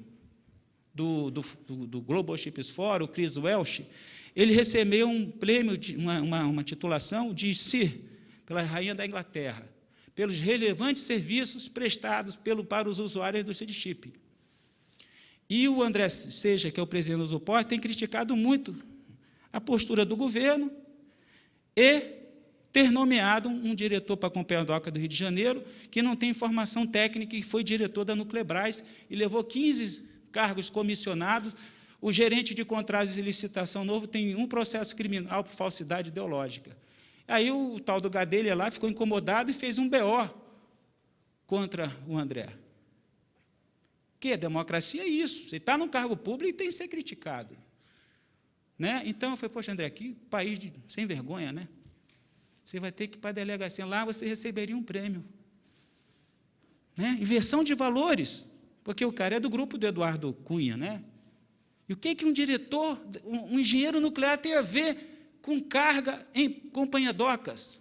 do Global Shippers Forum, o Chris Welch, ele recebeu um prêmio, uma titulação de Sir, pela Rainha da Inglaterra, pelos relevantes serviços prestados para os usuários da indústria de shipping. E o André Seja, que é o presidente do Usuport, tem criticado muito a postura do governo e ter nomeado um diretor para a Companhia Doca do Rio de Janeiro, que não tem formação técnica, e foi diretor da Nuclebras, e levou 15 cargos comissionados. O gerente de contratos e licitação novo tem um processo criminal por falsidade ideológica. Aí o tal do Gadelha lá ficou incomodado e fez um BO contra o André. Que a democracia é isso. Você está num cargo público e tem que ser criticado. Né? Então, eu falei, poxa, André, que país sem vergonha, né? Você vai ter que ir para a delegacia, lá você receberia um prêmio. Né? Inversão de valores, porque o cara é do grupo do Eduardo Cunha. Né? E o que um diretor, um engenheiro nuclear tem a ver com carga em companhia docas?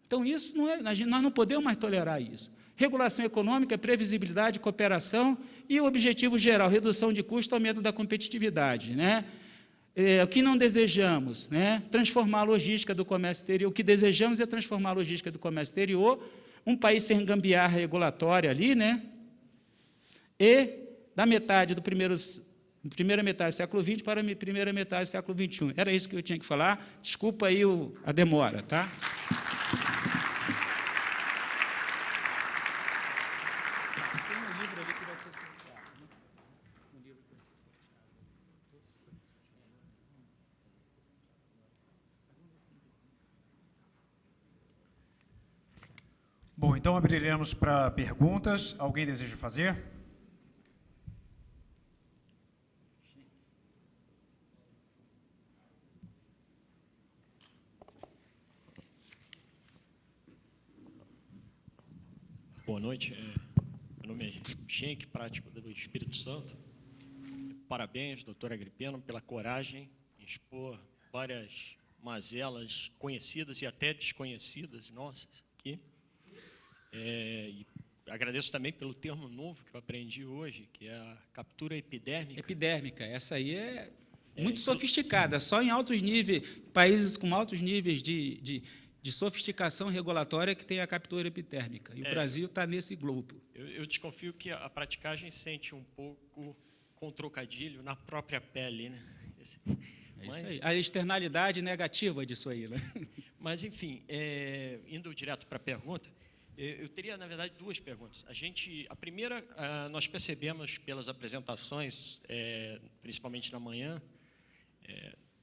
Então, isso não é, nós não podemos mais tolerar isso. Regulação econômica, previsibilidade, cooperação e o objetivo geral, redução de custo, aumento da competitividade. Né? O que não desejamos, né? Transformar a logística do comércio exterior. O que desejamos é transformar a logística do comércio exterior, um país sem gambiarra regulatória ali, né? E da metade primeira metade do século XX para a primeira metade do século XXI. Era isso que eu tinha que falar. Desculpa aí a demora, tá? Bom, então abriremos para perguntas. Alguém deseja fazer? Boa noite. Meu nome é Schenck, prático do Espírito Santo. Parabéns, doutor Agripino, pela coragem em expor várias mazelas conhecidas e até desconhecidas nossas aqui. E agradeço também pelo termo novo que eu aprendi hoje, que é a captura epidérmica. Epidérmica, essa aí é muito sofisticada, só em altos níveis, países com altos níveis de sofisticação regulatória que tem a captura epidérmica. E o Brasil está nesse globo. Eu desconfio que a praticagem sente um pouco com trocadilho na própria pele, né? Isso aí. A externalidade negativa disso aí, né? Mas, enfim, indo direto para a pergunta, eu teria, na verdade, duas perguntas. A primeira, nós percebemos pelas apresentações, principalmente na manhã,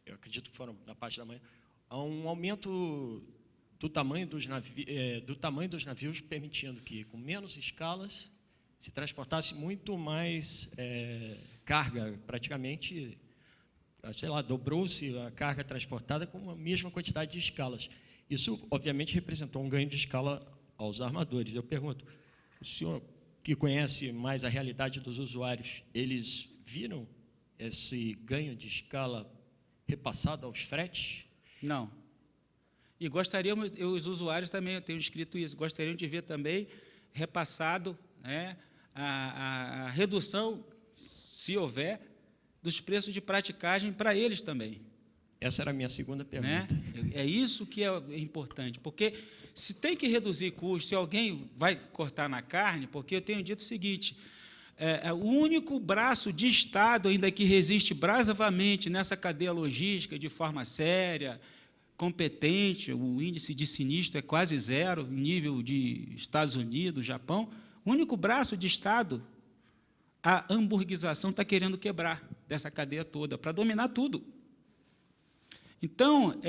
eu acredito que foram na parte da manhã, há um aumento do tamanho dos navios, permitindo que, com menos escalas, se transportasse muito mais carga, praticamente, sei lá, dobrou-se a carga transportada com a mesma quantidade de escalas. Isso, obviamente, representou um ganho de escala aos armadores. Eu pergunto, o senhor que conhece mais a realidade dos usuários, eles viram esse ganho de escala repassado aos fretes? Não. E gostaríamos, os usuários também, eu tenho escrito isso, gostariam de ver também repassado, né, a redução, se houver, dos preços de praticagem para eles também. Essa era a minha segunda Né? pergunta. É isso que é importante, porque se tem que reduzir custo, se alguém vai cortar na carne, porque eu tenho dito o seguinte, o único braço de Estado ainda que resiste bravamente nessa cadeia logística de forma séria, competente, o índice de sinistro é quase zero, nível de Estados Unidos, Japão, o único braço de Estado, a hamburguização está querendo quebrar dessa cadeia toda, para dominar tudo. Então,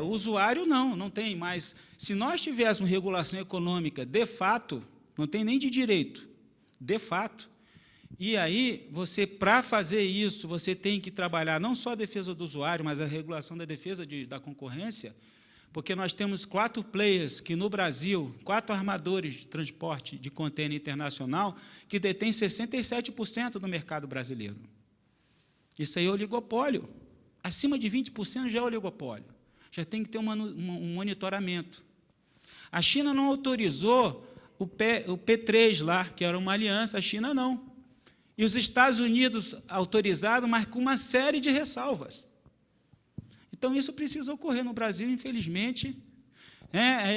o usuário não tem mais. Se nós tivéssemos regulação econômica de fato, não tem nem de direito, de fato, e aí, para fazer isso, você tem que trabalhar não só a defesa do usuário, mas a regulação da defesa da concorrência, porque nós temos 4 players que, no Brasil, 4 armadores de transporte de contêiner internacional, que detêm 67% do mercado brasileiro. Isso aí é oligopólio. Acima de 20% já é oligopólio. Já tem que ter um monitoramento. A China não autorizou o P3 lá, que era uma aliança, a China não. E os Estados Unidos autorizaram, mas com uma série de ressalvas. Então, isso precisa ocorrer no Brasil, infelizmente.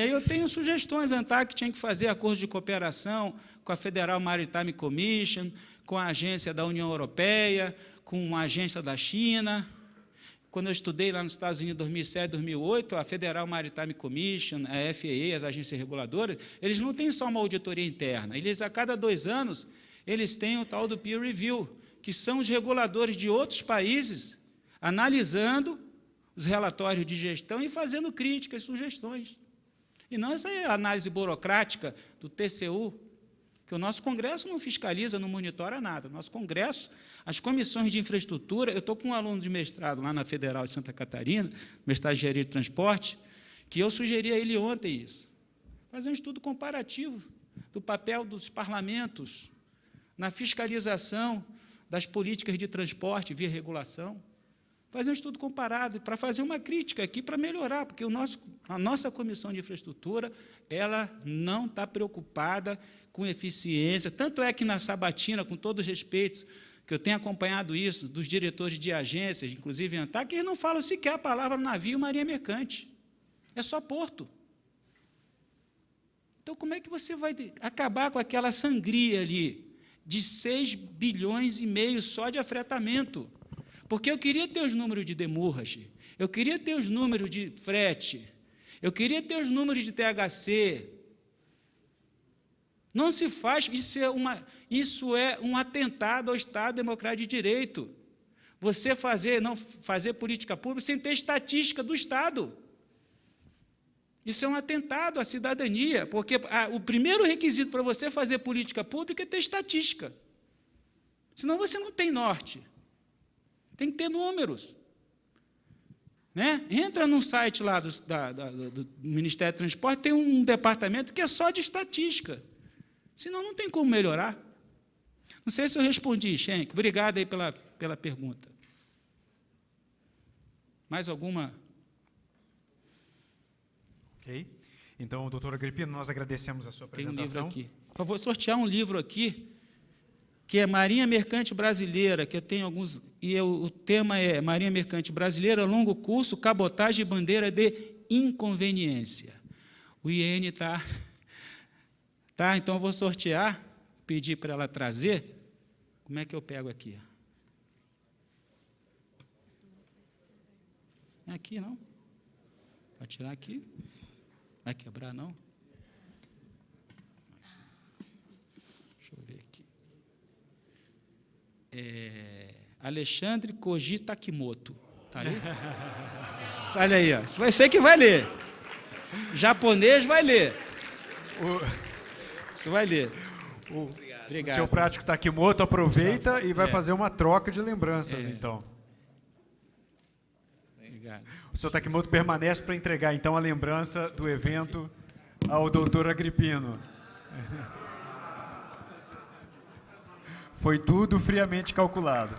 Eu tenho sugestões, a ANTAC tinha que fazer acordos de cooperação com a Federal Maritime Commission, com a agência da União Europeia, com a agência da China. Quando eu estudei lá nos Estados Unidos, em 2007, 2008, a Federal Maritime Commission, a FAA, as agências reguladoras, eles não têm só uma auditoria interna, eles, a cada 2 anos, eles têm o tal do peer review, que são os reguladores de outros países, analisando os relatórios de gestão e fazendo críticas, sugestões. E não essa análise burocrática do TCU, que o nosso Congresso não fiscaliza, não monitora nada. O nosso Congresso, as comissões de infraestrutura, eu estou com um aluno de mestrado lá na Federal de Santa Catarina, mestrado de Engenharia de Transporte, que eu sugeri a ele ontem isso. Fazer um estudo comparativo do papel dos parlamentos na fiscalização das políticas de transporte via regulação. Fazer um estudo comparado para fazer uma crítica aqui para melhorar, porque a nossa Comissão de Infraestrutura ela não está preocupada com eficiência. Tanto é que na sabatina, com todos os respeitos, que eu tenho acompanhado isso, dos diretores de agências, inclusive em ANTAC, eles não falam sequer a palavra navio marinha mercante. É só porto. Então, como é que você vai acabar com aquela sangria ali de 6,5 bilhões só de afretamento? Porque eu queria ter os números de demurrage, eu queria ter os números de frete, eu queria ter os números de THC. Não se faz, isso é um atentado ao Estado Democrático de Direito. Você não fazer política pública sem ter estatística do Estado. Isso é um atentado à cidadania, porque o primeiro requisito para você fazer política pública é ter estatística. Senão você não tem norte. Tem que ter números. Né? Entra num site lá do Ministério do Transporte, tem um departamento que é só de estatística. Senão não tem como melhorar. Não sei se eu respondi, Schenck. Obrigado aí pela pergunta. Mais alguma? Ok. Então, doutor Agrippino, nós agradecemos a sua apresentação. Tem um livro aqui. Eu vou sortear um livro aqui, que é Marinha Mercante Brasileira, que eu tenho alguns... o tema é Marinha Mercante Brasileira, longo curso, cabotagem e bandeira de inconveniência. O IN está... Então, eu vou sortear, pedir para ela trazer. Como é que eu pego aqui? É aqui, não? Vai tirar aqui? Vai quebrar, não? Deixa eu ver aqui. Alexandre Koji Takimoto. Está aí? Olha aí, ó. Você que vai ler. Japonês vai ler. Você vai ler. Obrigado. O seu prático Takimoto aproveita e vai fazer uma troca de lembranças, então. Obrigado. O seu Takimoto permanece para entregar, então, a lembrança do evento ao doutor Agrippino. Foi tudo friamente calculado.